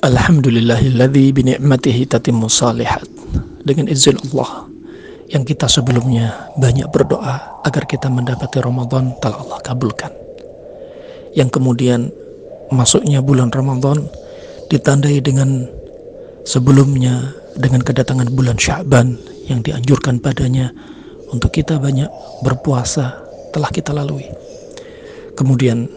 Alhamdulillahilladzi bini'matihi tatimmu salihat. Dengan izin Allah yang kita sebelumnya banyak berdoa agar kita mendapati Ramadan telah Allah kabulkan. Yang kemudian masuknya bulan Ramadan ditandai dengan sebelumnya dengan kedatangan bulan Sya'ban yang dianjurkan padanya untuk kita banyak berpuasa telah kita lalui. Kemudian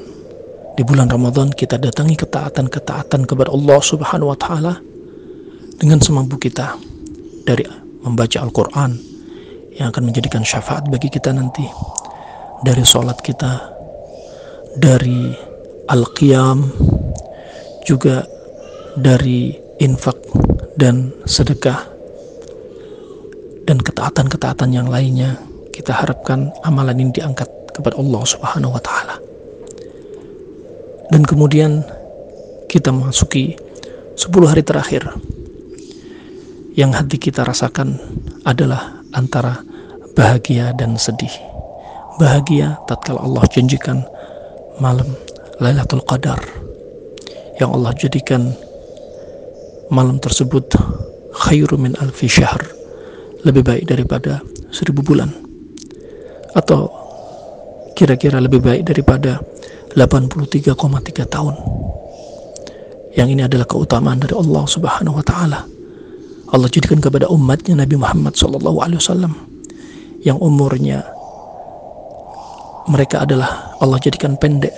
di bulan Ramadan kita datangi ketaatan kepada Allah Subhanahu wa taala dengan semampu kita, dari membaca Al-Qur'an yang akan menjadikan syafaat bagi kita nanti, dari sholat kita, dari al-qiyam, juga dari infak dan sedekah, dan ketaatan-ketaatan yang lainnya. Kita harapkan amalan ini diangkat kepada Allah Subhanahu wa taala. Dan kemudian kita memasuki 10 hari terakhir yang hati kita rasakan adalah antara bahagia dan sedih. Bahagia tatkala Allah janjikan malam Lailatul Qadar, yang Allah jadikan malam tersebut khairu min alfi syahr, lebih baik daripada 1000 bulan, atau kira-kira lebih baik daripada 83,3 tahun. Yang ini adalah keutamaan dari Allah Subhanahu wa taala. Allah jadikan kepada umatnya Nabi Muhammad SAW yang umurnya mereka adalah Allah jadikan pendek,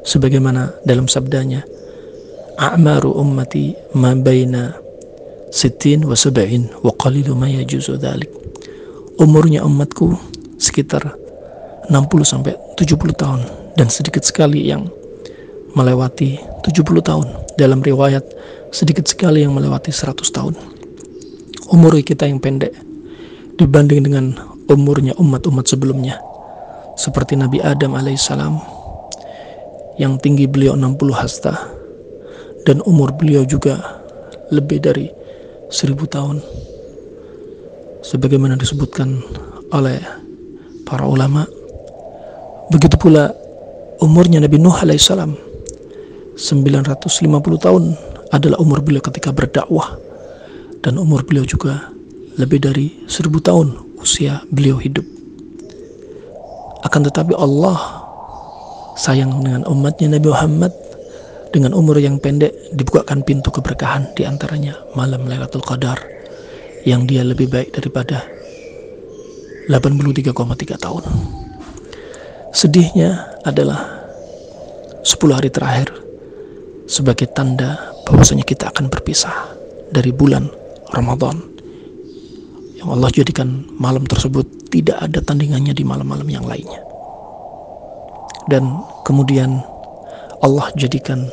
sebagaimana dalam sabdanya, a'maru ummati ma baina 60 wa 70 wa qalilu ma yajuzu dzalik. Umurnya umatku sekitar 60 sampai 70 tahun, dan sedikit sekali yang melewati 70 tahun. Dalam riwayat sedikit sekali yang melewati 100 tahun. Umur kita yang pendek dibanding dengan umurnya umat-umat sebelumnya, seperti Nabi Adam alaihissalam yang tinggi beliau 60 hasta, dan umur beliau juga lebih dari 1000 tahun, sebagaimana disebutkan oleh para ulama. Begitu pula umurnya Nabi Nuh alaihissalam, 950 tahun adalah umur beliau ketika berdakwah, dan umur beliau juga lebih dari 1000 tahun usia beliau hidup. Akan tetapi Allah sayang dengan umatnya Nabi Muhammad. Dengan umur yang pendek dibukakan pintu keberkahan, diantaranya malam Lailatul Qadar, yang dia lebih baik daripada 83,3 tahun. Sedihnya adalah 10 hari terakhir sebagai tanda bahwasanya kita akan berpisah dari bulan Ramadan, yang Allah jadikan malam tersebut tidak ada tandingannya di malam-malam yang lainnya. Dan kemudian Allah jadikan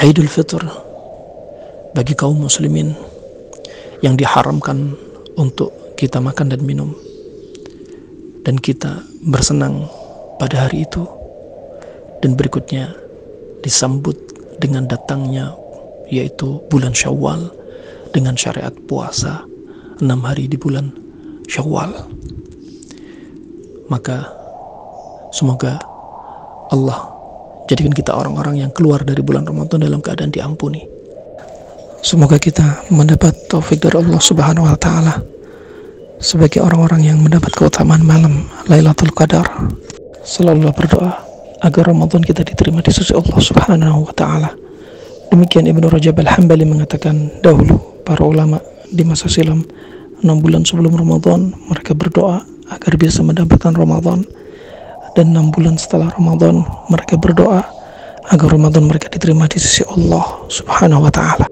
Idul Fitr bagi kaum muslimin yang diharamkan untuk kita makan dan minum, dan kita bersenang pada hari itu. Dan berikutnya disambut dengan datangnya yaitu bulan Syawal dengan syariat puasa 6 hari di bulan Syawal. Maka semoga Allah jadikan kita orang-orang yang keluar dari bulan Ramadan dalam keadaan diampuni. Semoga kita mendapat taufik dari Allah Subhanahu wa taala sebagai orang-orang yang mendapat keutamaan malam Lailatul Qadar. Selalu berdoa agar Ramadan kita diterima di sisi Allah Subhanahu wa taala. Demikian Ibnu Rajab Al-Hambali mengatakan, dahulu para ulama di masa silam 6 bulan sebelum Ramadan mereka berdoa agar bisa mendapatkan Ramadan, dan 6 bulan setelah Ramadan mereka berdoa agar Ramadan mereka diterima di sisi Allah Subhanahu wa taala.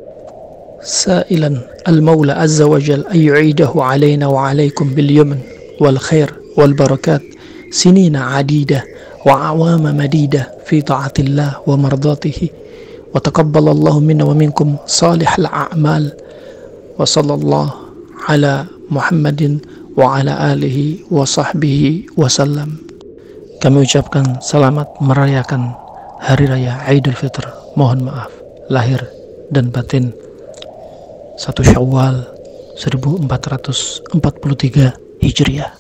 Sa'ilan al-Maula azza wa jal ay yu'idahu alaina wa alaikum bil yaman wal khair wal barakat sinina adidah wa awama madidah fi ta'atillah wa mardatihi wa taqabbalallahu minna wa minkum salihal a'mal wa sallallahu ala Muhammadin wa ala alihi wa sahbihi wa sallam. Kami ucapkan selamat merayakan Hari Raya Idul Fitr. Mohon maaf lahir dan batin 1 Syawal 1443 Hijriah.